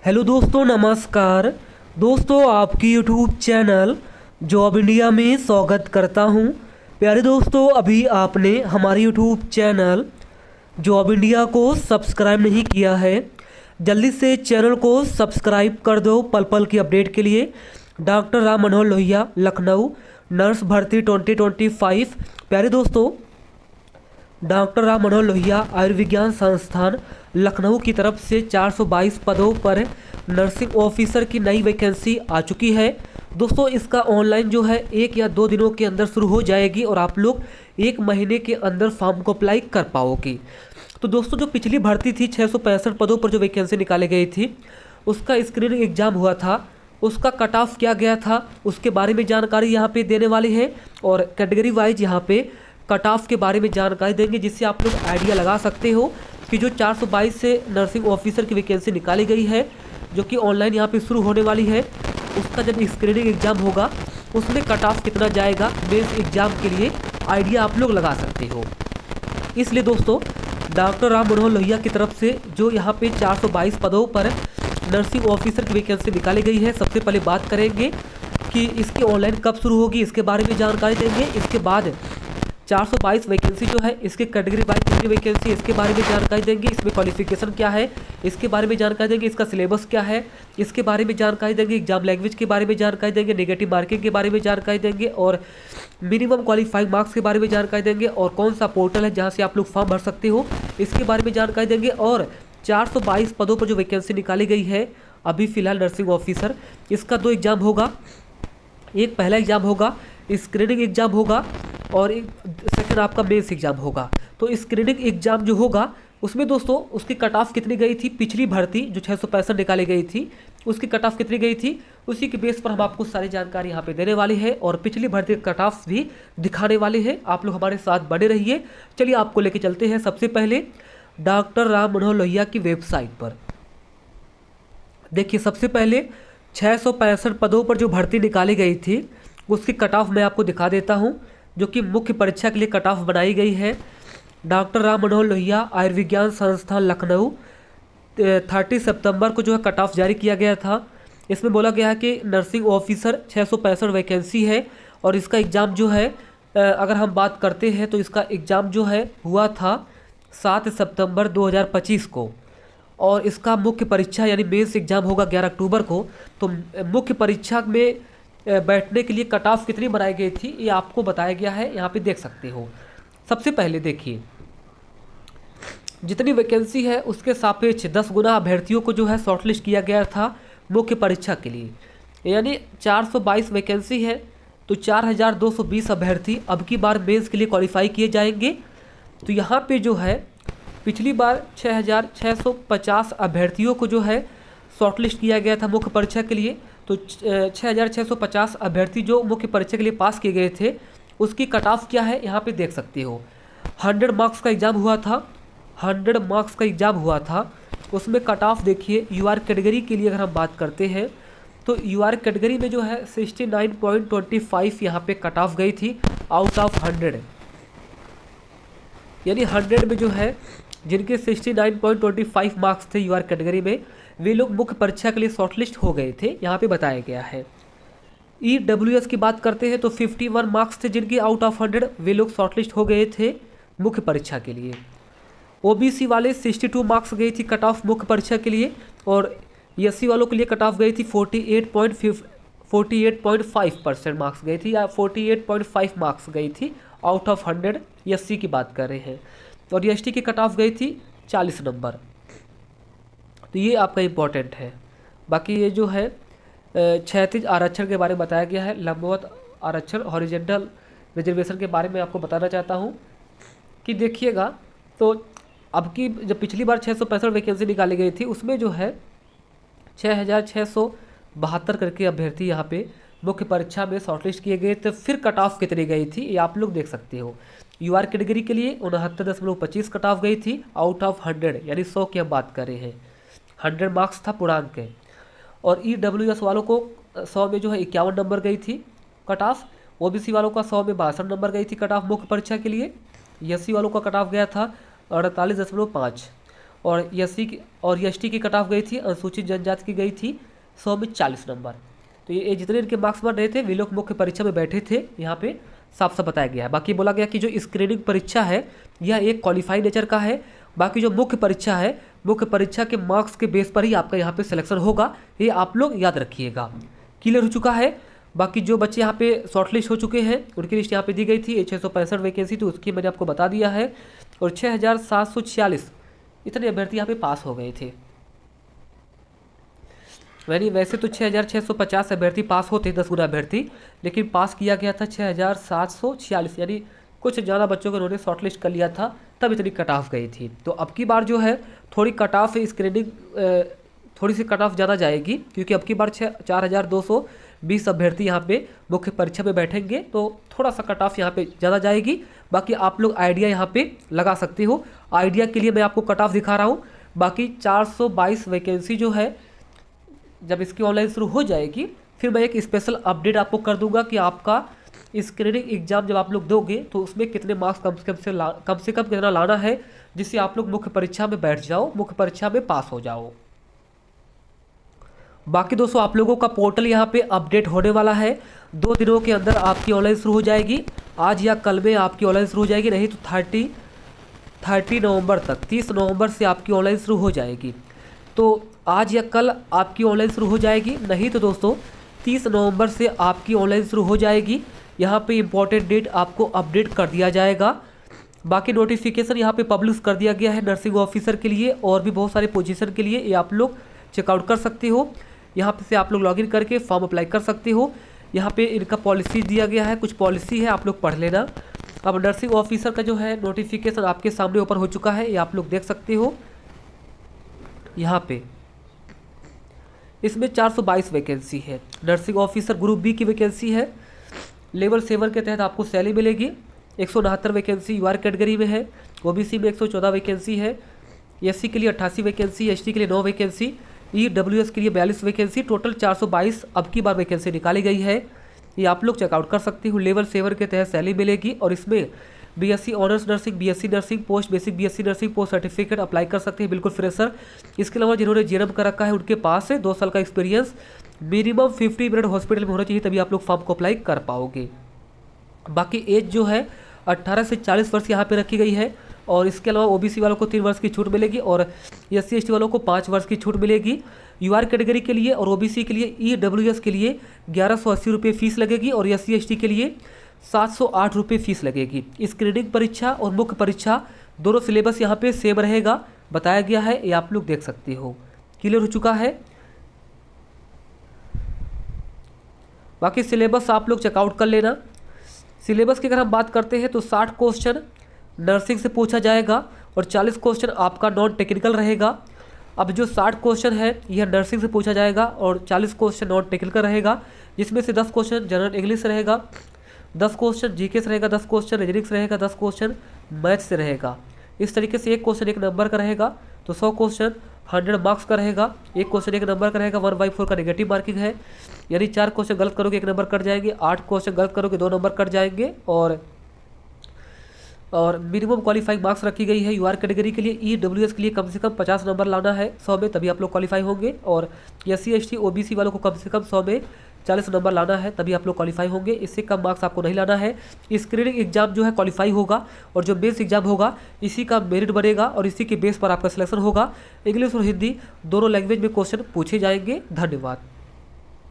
Hello दोस्तों, नमस्कार। दोस्तों, आपकी यूट्यूब चैनल जॉब इंडिया में स्वागत करता हूं। प्यारे दोस्तों, अभी आपने हमारे यूट्यूब चैनल जॉब इंडिया को सब्सक्राइब नहीं किया है, जल्दी से चैनल को सब्सक्राइब कर दो पल पल की अपडेट के लिए। डॉक्टर राम मनोहर लोहिया, लखनऊ, नर्स भर्ती 2025। प्यारे दोस्तों, डॉक्टर राम मनोहर लोहिया आयुर्विज्ञान संस्थान लखनऊ की तरफ से 422 पदों पर नर्सिंग ऑफिसर की नई वैकेंसी आ चुकी है। दोस्तों, इसका ऑनलाइन जो है 1 या 2 दिनों के अंदर शुरू हो जाएगी और आप लोग 1 महीने के अंदर फॉर्म को अप्लाई कर पाओगे। तो दोस्तों, जो पिछली भर्ती थी 665 पदों पर जो वैकेंसी निकाली गई थी, उसका स्क्रीनिंग एग्जाम हुआ था, उसका कट ऑफ किया गया था, उसके बारे में जानकारी यहाँ पे देने वाली है और कैटेगरी वाइज यहाँ पे कट ऑफ के बारे में जानकारी देंगे, जिससे आप लोग आइडिया लगा सकते हो कि जो 422 से नर्सिंग ऑफिसर की वैकेंसी निकाली गई है, जो कि ऑनलाइन यहाँ पे शुरू होने वाली है, उसका जब स्क्रीनिंग एग्जाम होगा उसमें कट ऑफ कितना जाएगा मेंस एग्जाम के लिए आइडिया आप लोग लगा सकते हो। इसलिए दोस्तों, डॉक्टर राम मनोहर लोहिया की तरफ से जो यहाँ पे 422 पदों पर नर्सिंग ऑफिसर की वैकेंसी निकाली गई है, सबसे पहले बात करेंगे कि इसकी ऑनलाइन कब शुरू होगी, इसके बारे में जानकारी देंगे। इसके बाद 422 वैकेंसी जो है, इसके कैटेगरी वाइज कितनी वैकेंसी, इसके बारे में जानकारी देंगे। इसमें क्वालिफिकेशन क्या है, इसके बारे में जानकारी देंगे। इसका सिलेबस क्या है, इसके बारे में जानकारी देंगे। एग्जाम लैंग्वेज के बारे में जानकारी देंगे। नेगेटिव मार्किंग के बारे में जानकारी देंगे और मिनिमम क्वालिफाइंग मार्क्स के बारे में जानकारी देंगे और कौन सा पोर्टल है जहाँ से आप लोग फॉर्म भर सकते हो, इसके बारे में जानकारी देंगे। और 422 पदों पर जो वैकेंसी निकाली गई है अभी फिलहाल नर्सिंग ऑफिसर, इसका 2 एग्जाम होगा। एक पहला एग्जाम होगा, स्क्रीनिंग एग्जाम होगा, और एक सेकंड आपका मेंस एग्जाम होगा। तो स्क्रीनिंग एग्जाम जो होगा उसमें दोस्तों उसकी कट ऑफ कितनी गई थी, पिछली भर्ती जो 665 निकाली गई थी उसकी कट ऑफ कितनी गई थी, उसी के बेस पर हम आपको सारी जानकारी यहाँ पे देने वाली है और पिछली भर्ती कट ऑफ भी दिखाने वाले हैं। आप लोग हमारे साथ बने रहिए। चलिए आपको लेके चलते हैं सबसे पहले डॉक्टर राम मनोहर लोहिया की वेबसाइट पर। देखिए, सबसे पहले 665 पदों पर जो भर्ती निकाली गई थी उसकी कट ऑफ मैं आपको दिखा देता हूँ, जो कि मुख्य परीक्षा के लिए कट ऑफ बनाई गई है। डॉक्टर राम मनोहर लोहिया आयुर्विज्ञान संस्थान लखनऊ 30 सितंबर को जो है कट ऑफ जारी किया गया था। इसमें बोला गया है कि नर्सिंग ऑफिसर 665 वैकेंसी है और इसका एग्ज़ाम जो है अगर हम बात करते हैं तो इसका एग्ज़ाम जो है हुआ था 7 सितंबर 2025 को और इसका मुख्य परीक्षा यानी मेंस एग्ज़ाम होगा 11 अक्टूबर को। तो मुख्य परीक्षा में बैठने के लिए कट ऑफ कितनी बनाई गई थी ये आपको बताया गया है, यहाँ पे देख सकते हो। सबसे पहले देखिए, जितनी वैकेंसी है उसके सापेक्ष 10 गुना अभ्यर्थियों को जो है शॉर्टलिस्ट किया गया था मुख्य परीक्षा के लिए। यानी 422 वैकेंसी है तो 4220 अभ्यर्थी अब की बार मेंस के लिए क्वालिफाई किए जाएंगे। तो यहाँ पे जो है पिछली बार 6650 अभ्यर्थियों को जो है शॉर्टलिस्ट किया गया था मुख्य परीक्षा के लिए। तो 6650 अभ्यर्थी जो मुख्य परीक्षा के लिए पास किए गए थे उसकी कट ऑफ क्या है यहाँ पे देख सकते हो। 100 मार्क्स का एग्ज़ाम हुआ था, 100 मार्क्स का एग्ज़ाम हुआ था। उसमें कट ऑफ देखिए, यूआर कैटेगरी के लिए अगर हम बात करते हैं तो यूआर कैटेगरी में जो है 69.25 यहाँ पे कट ऑफ गई थी आउट ऑफ 100। यानी 100 में जो है जिनके 69.25 मार्क्स थे यूआर कैटेगरी में, वे लोग मुख्य परीक्षा के लिए शॉर्टलिस्ट हो गए थे, यहाँ पे बताया गया है। ईडब्ल्यूएस की बात करते हैं तो 51 मार्क्स थे जिनके आउट ऑफ 100 वे लोग शॉर्टलिस्ट हो गए थे मुख्य परीक्षा के लिए। ओबीसी वाले 62 मार्क्स गई थी कट ऑफ मुख्य परीक्षा के लिए और एससी वालों के लिए कट ऑफ गई थी 48.5% मार्क्स गई थी या 48.5 मार्क्स गई थी आउट ऑफ 100, एससी की बात कर रहे हैं। और एसटी की कट ऑफ गई थी 40 नंबर। तो ये आपका इम्पोर्टेंट है। बाकी ये जो है क्षैतिज आरक्षण के बारे में बताया गया है, लंबवत आरक्षण हॉरिजेंटल रिजर्वेशन के बारे में आपको बताना चाहता हूँ कि देखिएगा, तो अब की जब पिछली बार 665 वैकेंसी निकाली गई थी उसमें जो है 6672 करके अभ्यर्थी यहाँ पे मुख्य परीक्षा में शॉर्टलिस्ट किए गए थे। फिर कट ऑफ कितनी गई थी ये आप लोग देख सकते हो। यूआर कैटेगरी के लिए 69.25 कट ऑफ गई थी आउट ऑफ 100, यानी 100 की हम बात कर रहे हैं। 100 मार्क्स था पूर्णांक के। और ईडब्ल्यूएस वालों को 100 में जो है 51 नंबर गई थी कट ऑफ। ओबीसी वालों का 100 में 62 नंबर गई थी कट ऑफ मुख्य परीक्षा के लिए। एससी वालों का कट ऑफ गया था 48.5। और एससी की और एसटी की कट ऑफ गई थी, अनुसूचित जनजाति की गई थी 100 में 40 नंबर। तो ये जितने इनके मार्क्स बन रहे थे वे लोग मुख्य परीक्षा में बैठे थे, यहाँ पे साफ साफ बताया गया है। बाकी बोला गया कि जो स्क्रीनिंग परीक्षा है यह एक क्वालिफाइड नेचर का है, बाकी जो मुख्य परीक्षा है मुख्य परीक्षा के मार्क्स के बेस पर ही आपका यहाँ पे सिलेक्शन होगा, ये आप लोग याद रखिएगा। क्लियर हो चुका है। बाकी जो बच्चे यहाँ पे शॉर्टलिस्ट हो चुके हैं उनकी लिस्ट यहाँ पे दी गई थी, 665 वैकेंसी थी, उसकी मैंने आपको बता दिया है, और 6746 इतने अभ्यर्थी यहाँ पे पास हो गए थे। यानी वैसे तो 6650 अभ्यर्थी पास होते 10 गुना अभ्यर्थी, लेकिन पास किया गया था 6746, यानी कुछ ज़्यादा बच्चों को उन्होंने शॉर्टलिस्ट कर लिया था, तब इतनी कट ऑफ गई थी। तो अब की बार जो है थोड़ी कट ऑफ स्क्रीनिंग थोड़ी सी कट ऑफ ज़्यादा जाएगी, क्योंकि अब की बार 4220 अभ्यर्थी यहाँ पे मुख्य परीक्षा में बैठेंगे, तो थोड़ा सा कट ऑफ यहाँ पे ज़्यादा जाएगी। बाकी आप लोग आइडिया यहाँ पे लगा सकते हो। आइडिया के लिए मैं आपको कट ऑफ दिखा रहा हूँ। बाकी 422 वैकेंसी जो है जब इसकी ऑनलाइन शुरू हो जाएगी फिर मैं एक स्पेशल अपडेट आपको कर दूंगा कि आपका स्क्रीनिंग एग्जाम जब आप लोग दोगे तो उसमें कितने मार्क्स कम से कम कितना लाना है, जिससे आप लोग मुख्य परीक्षा में बैठ जाओ, मुख्य परीक्षा में पास हो जाओ। बाकी दोस्तों आप लोगों का पोर्टल यहाँ पे अपडेट होने वाला है, 2 दिनों के अंदर आपकी ऑनलाइन शुरू हो जाएगी। आज या कल में आपकी ऑनलाइन शुरू हो जाएगी, नहीं तो 30 नवंबर तक, 30 नवंबर से आपकी ऑनलाइन शुरू हो जाएगी। तो आज या कल आपकी ऑनलाइन शुरू हो जाएगी, नहीं तो दोस्तों 30 नवंबर से आपकी ऑनलाइन शुरू हो जाएगी। यहाँ पे इम्पोर्टेंट डेट आपको अपडेट कर दिया जाएगा। बाकी नोटिफिकेशन यहाँ पे पब्लिश कर दिया गया है नर्सिंग ऑफिसर के लिए और भी बहुत सारे पोजीशन के लिए, ये आप लोग चेकआउट कर सकते हो। यहाँ पे से आप लोग लॉगिन करके फॉर्म अप्लाई कर सकते हो। यहाँ पे इनका पॉलिसी दिया गया है, कुछ पॉलिसी है, आप लोग पढ़ लेना। अब नर्सिंग ऑफिसर का जो है नोटिफिकेशन आपके सामने ऊपर हो चुका है, ये आप लोग देख सकते हो। यहाँ पे इसमें 422 वैकेंसी है। नर्सिंग ऑफिसर ग्रुप बी की वैकेंसी है, लेवल 7 के तहत आपको सैलरी मिलेगी। 169 वैकेंसी यूआर कैटेगरी में है, ओबीसी में 114 वैकेंसी है, एससी के लिए 88 वैकेंसी, एसटी के लिए 9 वैकेंसी, ईडब्ल्यूएस के लिए 42 वैकेंसी, टोटल 422 अब की बार वैकेंसी निकाली गई है। ये आप लोग चेकआउट कर सकते हो। लेवल 7 के तहत सैलरी मिलेगी और इसमें BSc honours nursing, BSc nursing, post basic BSc nursing, post certificate apply कर सकते हैं, बिल्कुल फ्रेशर। इसके अलावा जिन्होंने जीएनएम कर रखा है उनके पास से 2 साल का एक्सपीरियंस, मिनिमम 50 मिनट हॉस्पिटल में होना चाहिए, तभी आप लोग फॉर्म को अप्लाई कर पाओगे। बाकी एज जो है 18 से 40 वर्ष यहाँ पे रखी गई है, और इसके अलावा ओबीसी वालों को 3 वर्ष की छूट मिलेगी और एससी एसटी वालों को 5 वर्ष की छूट मिलेगी। यूआर कैटेगरी के लिए और ओबीसी के लिए ईडब्ल्यूएस के लिए 1180 रुपये फीस लगेगी और एससी एसटी के लिए 708 रुपये फीस लगेगी। स्क्रीनिंग परीक्षा और मुख्य परीक्षा दोनों सिलेबस यहाँ पे सेम रहेगा, बताया गया है, ये आप लोग देख सकते हो। क्लियर हो चुका है। बाकी सिलेबस आप लोग चेकआउट कर लेना। सिलेबस की अगर हम बात करते हैं तो 60 क्वेश्चन नर्सिंग से पूछा जाएगा और 40 क्वेश्चन आपका नॉन टेक्निकल रहेगा। अब जो 60 क्वेश्चन है यह नर्सिंग से पूछा जाएगा और 40 क्वेश्चन नॉन टेक्निकल रहेगा, जिसमें से 10 क्वेश्चन जनरल इंग्लिश रहेगा, 10 क्वेश्चन जीके से रहेगा, 10 क्वेश्चन रीजनिंग से रहेगा, 10 क्वेश्चन मैथ से रहेगा। इस तरीके से एक क्वेश्चन 1 नंबर का रहेगा, तो 100 क्वेश्चन 100 मार्क्स का रहेगा। एक क्वेश्चन 1 नंबर का रहेगा, 1/4 का नेगेटिव मार्किंग है, यानी 4 क्वेश्चन गलत करोगे 1 नंबर कट जाएंगे, 8 क्वेश्चन गलत करोगे 2 नंबर कट जाएंगे। और मिनिमम क्वालिफाइंग मार्क्स रखी गई है यूआर कैटेगरी के लिए। ईडब्ल्यूएस के लिए कम से कम 50 नंबर लाना है 100 में, तभी आप लोग क्वालिफाई होंगे। और एससी एसटी ओबीसी वालों को कम से कम 100 में 40 नंबर लाना है, तभी आप लोग क्वालिफाई होंगे। इससे कम मार्क्स आपको नहीं लाना है। स्क्रीनिंग एग्जाम जो है क्वालिफाई होगा और जो बेस एग्जाम होगा इसी का मेरिट बनेगा और इसी के बेस पर आपका सिलेक्शन होगा। इंग्लिश और हिंदी दोनों लैंग्वेज में क्वेश्चन पूछे जाएंगे। धन्यवाद।